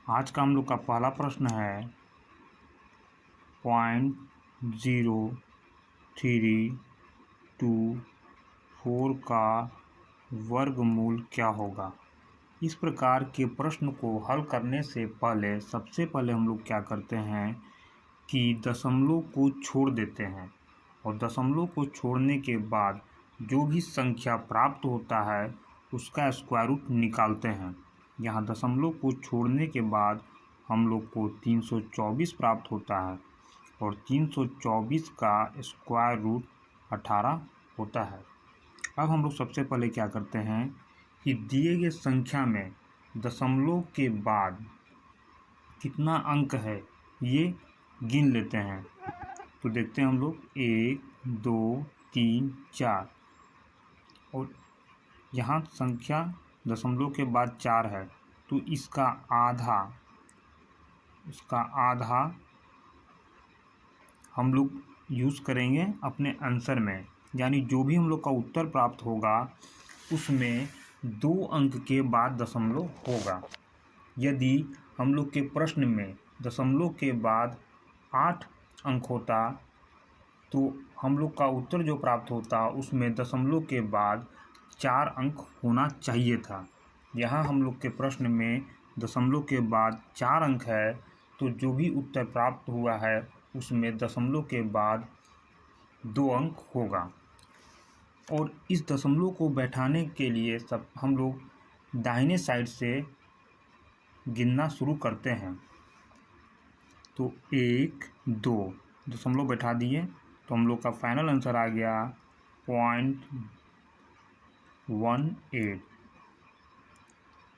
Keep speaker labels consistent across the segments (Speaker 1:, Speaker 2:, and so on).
Speaker 1: आज का हम लोग का पहला प्रश्न है 0.0324 का वर्गमूल क्या होगा। इस प्रकार के प्रश्न को हल करने से पहले सबसे पहले हम लोग क्या करते हैं कि दशमलव को छोड़ देते हैं और दशमलव को छोड़ने के बाद जो भी संख्या प्राप्त होता है उसका स्क्वायर रूट निकालते हैं। यहाँ दशमलव को छोड़ने के बाद हम लोग को 324 प्राप्त होता है और 324 का स्क्वायर रूट 18 होता है। अब हम लोग सबसे पहले क्या करते हैं कि दिए गए संख्या में दशमलव के बाद कितना अंक है ये गिन लेते हैं। तो देखते हैं हम लोग 1 2 3 4 और यहाँ संख्या दशमलव के बाद 4 है तो इसका आधा हम लोग यूज़ करेंगे अपने आंसर में, यानी जो भी हम लोग का उत्तर प्राप्त होगा उसमें 2 अंक के बाद दशमलव होगा। यदि हम लोग के प्रश्न में दशमलव के बाद 8 अंक होता तो हम लोग का उत्तर जो प्राप्त होता उसमें दशमलव के बाद 4 अंक होना चाहिए था। यहाँ हम लोग के प्रश्न में दशमलव के बाद 4 अंक है तो जो भी उत्तर प्राप्त हुआ है उसमें दशमलव के बाद 2 अंक होगा। और इस दशमलव को बैठाने के लिए सब हम लोग दाहिने साइड से गिनना शुरू करते हैं। तो 1 2 दशमलव बैठा दिए तो हम लोग का फाइनल आंसर आ गया 0.18,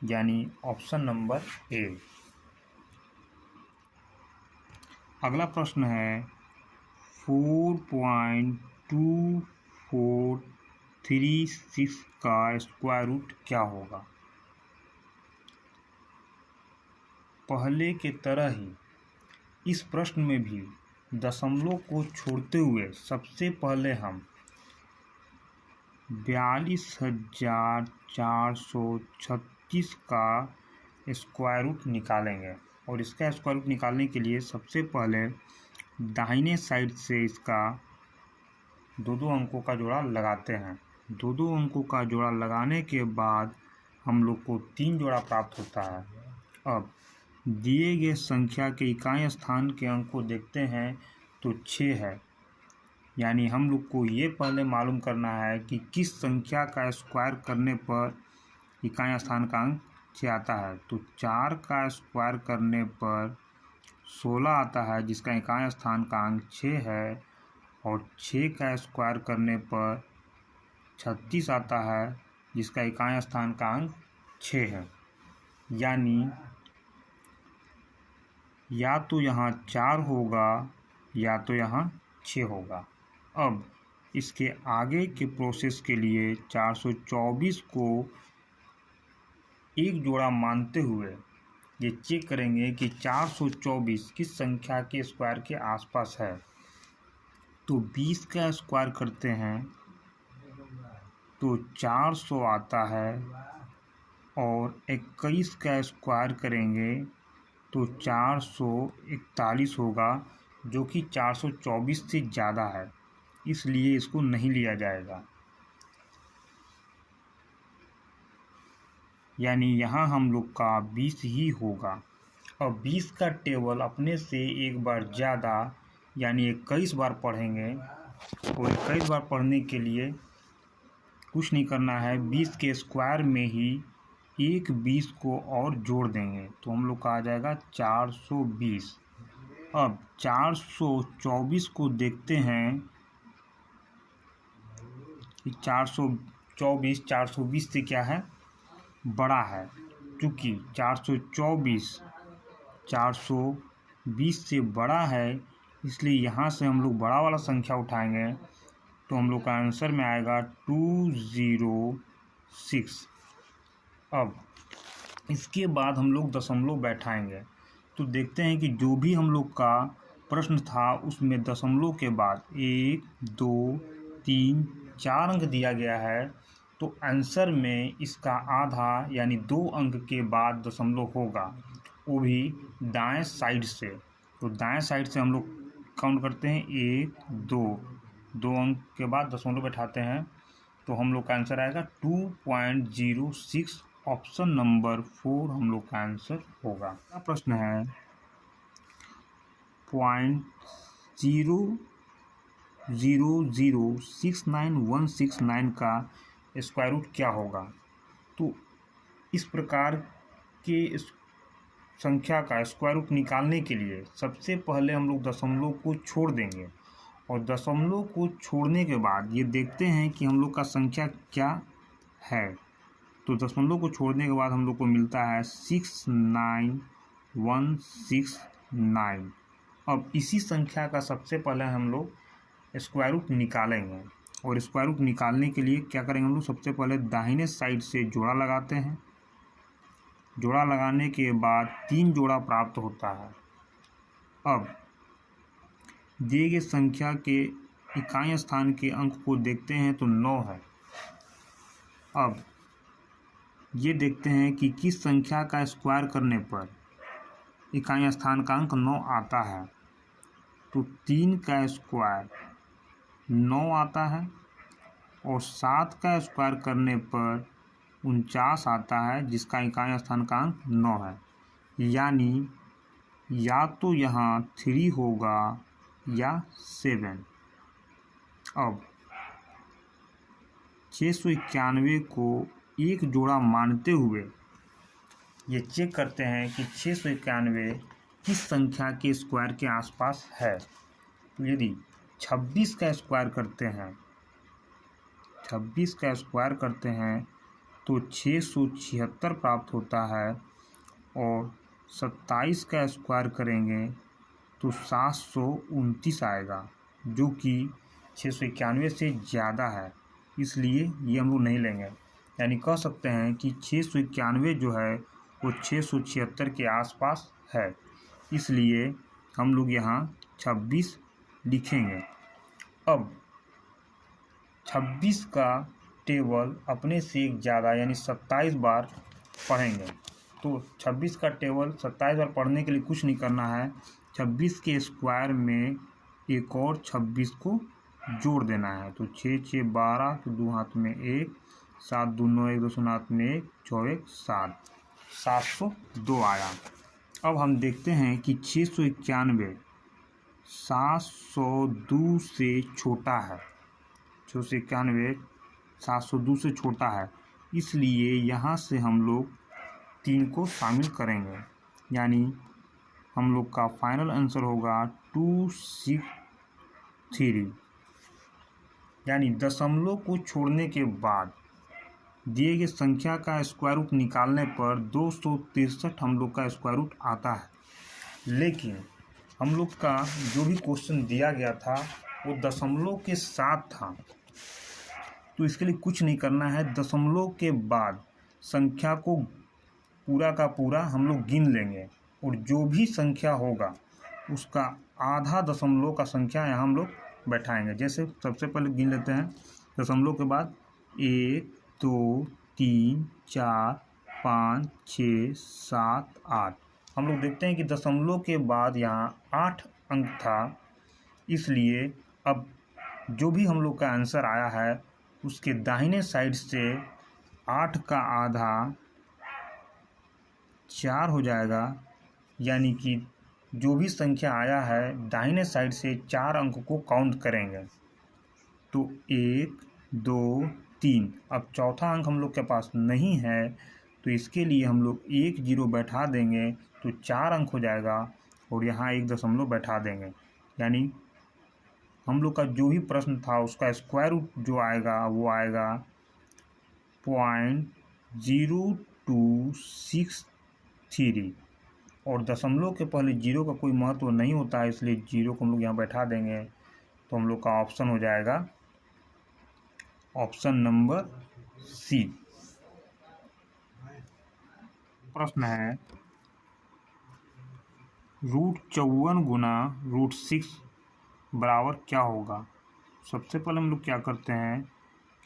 Speaker 1: यानी ऑप्शन नंबर ए। अगला प्रश्न है 4.2436 का स्क्वायर रूट क्या होगा। पहले के तरह ही इस प्रश्न में भी दशमलव को छोड़ते हुए सबसे पहले हम 42,436 का स्क्वायर रूट निकालेंगे। और इसका स्क्वायर रूट निकालने के लिए सबसे पहले दाहिने साइड से इसका 2 अंकों का जोड़ा लगाते हैं। 2 अंकों का जोड़ा लगाने के बाद हम लोग को 3 जोड़ा प्राप्त होता है। अब दिए गए संख्या के इकाई स्थान के अंक को देखते हैं तो 6 है, यानी हम लोग को ये पहले मालूम करना है कि किस संख्या का स्क्वायर करने पर इकाई स्थान का अंक 6 आता है। तो 4 का स्क्वायर करने पर 16 आता है जिसका इकाई स्थान का अंक 6 है, और 6 का स्क्वायर करने पर 36 आता है जिसका इकाई स्थान का अंक 6 है। यानी या तो यहाँ 4 होगा या तो यहाँ 6 होगा। अब इसके आगे के प्रोसेस के लिए 424 को एक जोड़ा मानते हुए ये चेक करेंगे कि 424 किस संख्या के स्क्वायर के आसपास है। तो 20 का स्क्वायर करते हैं तो 400 आता है, और 21 का स्क्वायर करेंगे तो 441 होगा, जो कि 424 से ज़्यादा है, इसलिए इसको नहीं लिया जाएगा। यानी यहाँ हम लोग का 20 ही होगा। अब 20 का टेबल अपने से एक बार ज़्यादा यानी 21 बार पढ़ेंगे, और 21 बार पढ़ने के लिए कुछ नहीं करना है, 20 के स्क्वायर में ही एक 20 को और जोड़ देंगे तो हम लोग का आ जाएगा 420। अब 424 को देखते हैं कि 424 420 से क्या है, बड़ा है। चूँकि 424 420 से बड़ा है इसलिए यहाँ से हम लोग बड़ा वाला संख्या उठाएंगे तो हम लोग का आंसर में आएगा 206। अब इसके बाद हम लोग दशमलव बैठाएंगे तो देखते हैं कि जो भी हम लोग का प्रश्न था उसमें दशमलव के बाद 1 2 3 4 अंक दिया गया है, तो आंसर में इसका आधा यानी 2 अंक के बाद दशमलव होगा। वो भी दाएं साइड से। तो दाएं साइड से हम लोग काउंट करते हैं 1 2, 2 अंक के बाद दशमलव बैठाते हैं, तो हम लोग का आंसर आएगा 2.06। ऑप्शन नंबर 4 हम लोग का आंसर होगा। अगला प्रश्न है 0.00069169 का स्क्वायर रूट क्या होगा। तो इस प्रकार के संख्या का स्क्वायर रूट निकालने के लिए सबसे पहले हम लोग दशमलव को छोड़ देंगे, और दशमलव को छोड़ने के बाद ये देखते हैं कि हम लोग का संख्या क्या है। तो दशमलव को छोड़ने के बाद हम लोग को मिलता है 69169। अब इसी संख्या का सबसे पहले हम लोग स्क्वायर रूट निकालेंगे, और स्क्वायर रूट निकालने के लिए क्या करेंगे हम लोग, सबसे पहले दाहिने साइड से जोड़ा लगाते हैं। जोड़ा लगाने के बाद 3 जोड़ा प्राप्त होता है। अब दिए गए संख्या के इकाई स्थान के अंक को देखते हैं तो 9 है। अब ये देखते हैं कि किस संख्या का स्क्वायर करने पर इकाई स्थान का अंक 9 आता है। तो 3 का स्क्वायर 9 आता है, और 7 का स्क्वायर करने पर 49 आता है, जिसका इकाई स्थान का अंक 9 है। यानी या तो यहाँ 3 होगा या 7। अब 691 को एक जोड़ा मानते हुए ये चेक करते हैं कि 691 किस संख्या के स्क्वायर के आसपास है। तो यदि 26 का स्क्वायर करते हैं, 26 का स्क्वायर करते हैं तो 676 प्राप्त होता है, और 27 का स्क्वायर करेंगे तो 729 आएगा, जो कि 691 से ज़्यादा है, इसलिए ये हम लोग नहीं लेंगे। यानी कह सकते हैं कि 691 जो है वो 676 के आसपास है, इसलिए हम लोग यहाँ 26 लिखेंगे। अब 26 का टेबल अपने से एक ज़्यादा यानी 27 बार पढ़ेंगे। तो 26 का टेबल 27 बार पढ़ने के लिए कुछ नहीं करना है, 26 के स्क्वायर में एक और 26 को जोड़ देना है। तो 6 6 12, तो 2 हाथ में 1, 7 2 9, 1 2 शून्य हाथ में 1, 4 1 7, 702 आया। अब हम देखते हैं कि 691 702 से छोटा है। 691 702 से छोटा है, इसलिए यहाँ से हम लोग 3 को शामिल करेंगे। यानी हम लोग का फाइनल आंसर होगा 263। यानी दशमलव को छोड़ने के बाद दिए गए संख्या का स्क्वायर रूट निकालने पर 263 हम लोग का स्क्वायर रूट आता है। लेकिन हम लोग का जो भी क्वेश्चन दिया गया था वो दशमलव के साथ था, तो इसके लिए कुछ नहीं करना है। दशमलव के बाद संख्या को पूरा का पूरा हम लोग गिन लेंगे, और जो भी संख्या होगा उसका आधा दशमलव का संख्या यहाँ हम लोग बैठाएंगे। जैसे सबसे पहले गिन लेते हैं दशमलव के बाद 1 2 3 4 5 6 7 8। हम लोग देखते हैं कि दशमलव के बाद यहाँ 8 अंक था, इसलिए अब जो भी हम लोग का आंसर आया है उसके दाहिने साइड से 8 का आधा 4 हो जाएगा। यानी कि जो भी संख्या आया है दाहिने साइड से 4 अंक को काउंट करेंगे। तो 1 2 3। अब चौथा अंक हम लोग के पास नहीं है, तो इसके लिए हम लोग 1 0 बैठा देंगे तो 4 अंक हो जाएगा, और यहाँ 1 दशमलव बैठा देंगे। यानी हम लोग का जो भी प्रश्न था उसका स्क्वायर रूट जो आएगा वो आएगा 0.0263। और दशमलव के पहले 0 का कोई महत्व नहीं होता है, इसलिए 0 को हम लोग यहाँ बैठा देंगे, तो हम लोग का ऑप्शन हो जाएगा ऑप्शन नंबर सी। प्रश्न है √54 गुना √6 बराबर क्या होगा। सबसे पहले हम लोग क्या करते हैं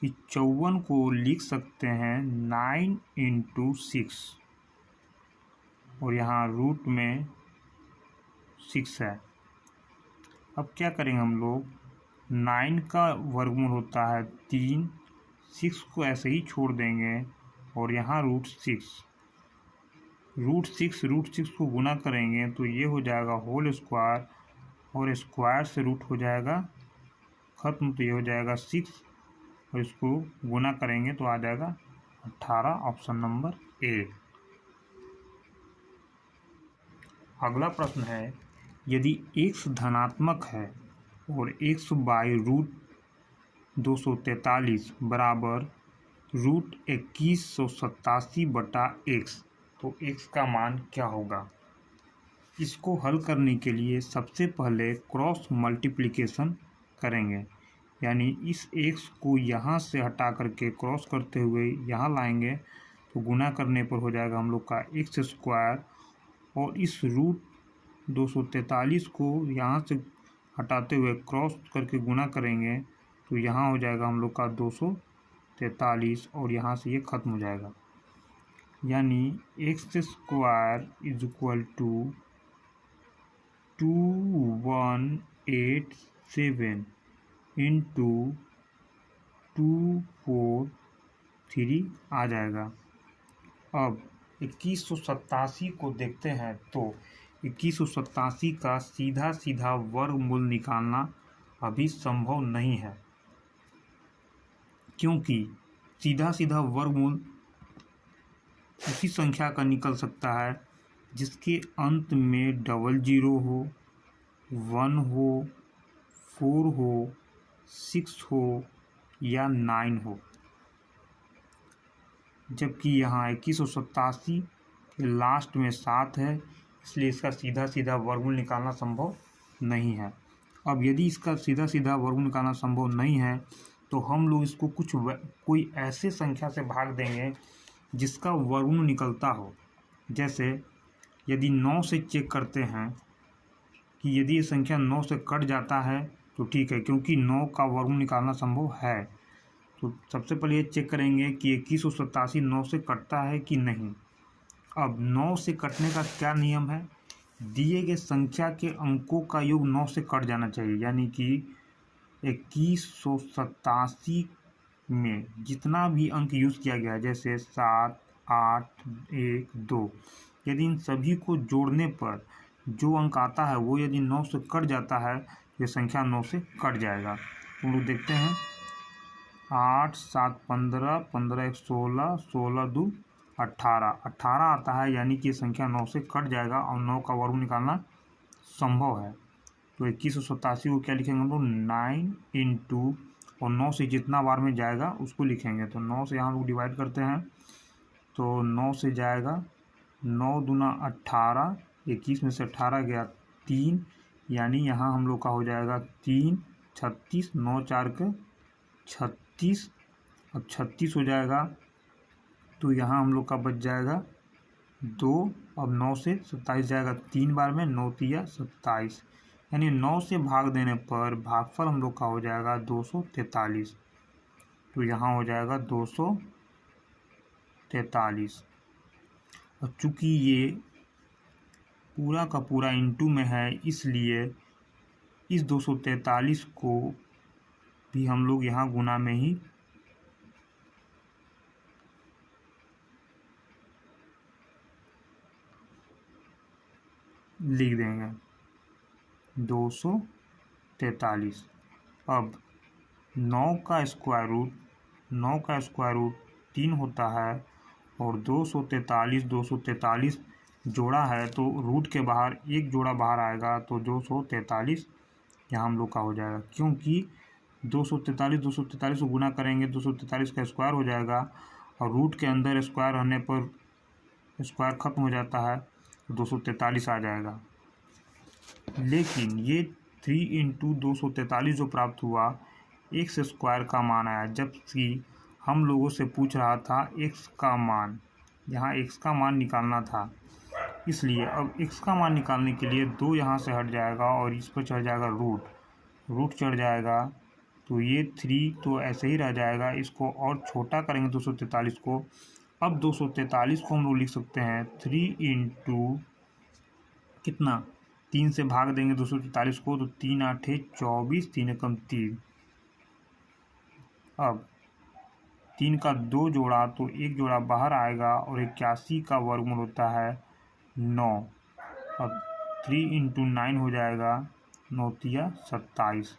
Speaker 1: कि 54 को लिख सकते हैं 9 × 6। और यहाँ रूट में 6 है। अब क्या करेंगे हम लोग, 9 का वर्गमूल होता है 3, 6 को ऐसे ही छोड़ देंगे और यहाँ रूट सिक्स को गुना करेंगे तो ये हो जाएगा होल स्क्वायर, और स्क्वायर से रूट हो जाएगा खत्म, तो ये हो जाएगा 6 और इसको गुना करेंगे तो आ जाएगा 18, ऑप्शन नंबर ए। अगला प्रश्न है, यदि x धनात्मक है और x बाई रूट 243 बराबर रूट 2187 बटा x, तो x का मान क्या होगा। इसको हल करने के लिए सबसे पहले क्रॉस मल्टीप्लिकेशन करेंगे, यानी इस x को यहाँ से हटा करके क्रॉस करते हुए यहाँ लाएंगे तो गुना करने पर हो जाएगा हम लोग का x स्क्वायर, और इस रूट 243 को यहाँ से हटाते हुए क्रॉस करके गुना करेंगे तो यहाँ हो जाएगा हम लोग का 243, और यहाँ से ये खत्म हो जाएगा, यानी x square is equal to 2187 into 243 आ जाएगा। अब 2187 को देखते हैं तो 2187 का सीधा वर्गमूल निकालना अभी संभव नहीं है, क्योंकि सीधा वर्गमूल उसी संख्या का निकल सकता है जिसके अंत में 00 हो, 1 हो, 4 हो, 6 हो या 9 हो, जबकि यहाँ 2187 के लास्ट में 7 है, इसलिए इसका सीधा वर्गमूल निकालना संभव नहीं है। अब यदि इसका सीधा वर्गमूल निकालना संभव नहीं है तो हम लोग इसको कोई ऐसे संख्या से भाग देंगे जिसका वर्गमूल निकलता हो। जैसे यदि 9 से चेक करते हैं कि यदि ये संख्या 9 से कट जाता है तो ठीक है, क्योंकि 9 का वर्गमूल निकालना संभव है। तो सबसे पहले ये चेक करेंगे कि 2187 9 से कटता है कि नहीं। अब 9 से कटने का क्या नियम है, दिए गए संख्या के अंकों का योग 9 से कट जाना चाहिए, यानी कि 2187 में जितना भी अंक यूज़ किया गया है, जैसे 7, 8, 1, 2, यदि इन सभी को जोड़ने पर जो अंक आता है वो यदि 9 से कट जाता है तो ये संख्या 9 से कट जाएगा। हम लोग देखते हैं 8, 7, 15, 15, 1, 16, 16, 2, 18 आता है, यानी कि ये संख्या 9 से कट जाएगा और 9 का वर्ग निकालना संभव है। तो 2187 को क्या लिखेंगे हम लोग, 9 इंटू, और 9 से जितना बार में जाएगा उसको लिखेंगे। तो 9 से यहाँ लोग डिवाइड करते हैं तो 9 से जाएगा, 9 दूना 18, 21 में से 18 गया 3, यानी यहाँ हम लोग का हो जाएगा 3, 36, 9 4 के 36, अब 36 हो जाएगा तो यहाँ हम लोग का बच जाएगा 2, अब 9 से 27 जाएगा 3 बार में, 9 तिया 27, यानी 9 से भाग देने पर भागफल हम लोग का हो जाएगा 243। तो यहाँ हो जाएगा 243। और चूँकि ये पूरा का पूरा इंटू में है, इसलिए इस 243 को भी हम लोग यहाँ गुना में ही लिख देंगे, 243। अब 9 का स्क्वायर रूट 3 होता है, और 243 जोड़ा है तो रूट के बाहर एक जोड़ा बाहर आएगा, तो 243 यहाँ हम लोग का हो जाएगा, क्योंकि 243 को गुना करेंगे 243 का स्क्वायर हो जाएगा, और रूट के अंदर स्क्वायर रहने पर स्क्वायर खत्म हो जाता है तो 243 आ जाएगा। लेकिन ये 3 इंटू 243 जो प्राप्त हुआ, एक्स स्क्वायर का मान आया, जबकि हम लोगों से पूछ रहा था एक्स का मान, यहाँ एक्स का मान निकालना था। इसलिए अब एक्स का मान निकालने के लिए 2 यहाँ से हट जाएगा और इस पर चढ़ जाएगा रूट चढ़ जाएगा, तो ये 3 तो ऐसे ही रह जाएगा। इसको और छोटा करेंगे 243 को अब 243 को हम लोग लिख सकते हैं 3 इंटू कितना, 3 से भाग देंगे 243 को तो 3 आठे 24, 3 एकम 3। अब 3 का 2 जोड़ा तो 1 जोड़ा बाहर आएगा और 81 का वर्गमूल होता है 9। अब 3 इंटू 9 हो जाएगा 9 तिया 27,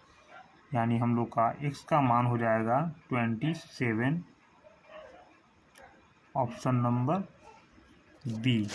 Speaker 1: यानी हम लोग का x का मान हो जाएगा 27। Option number B.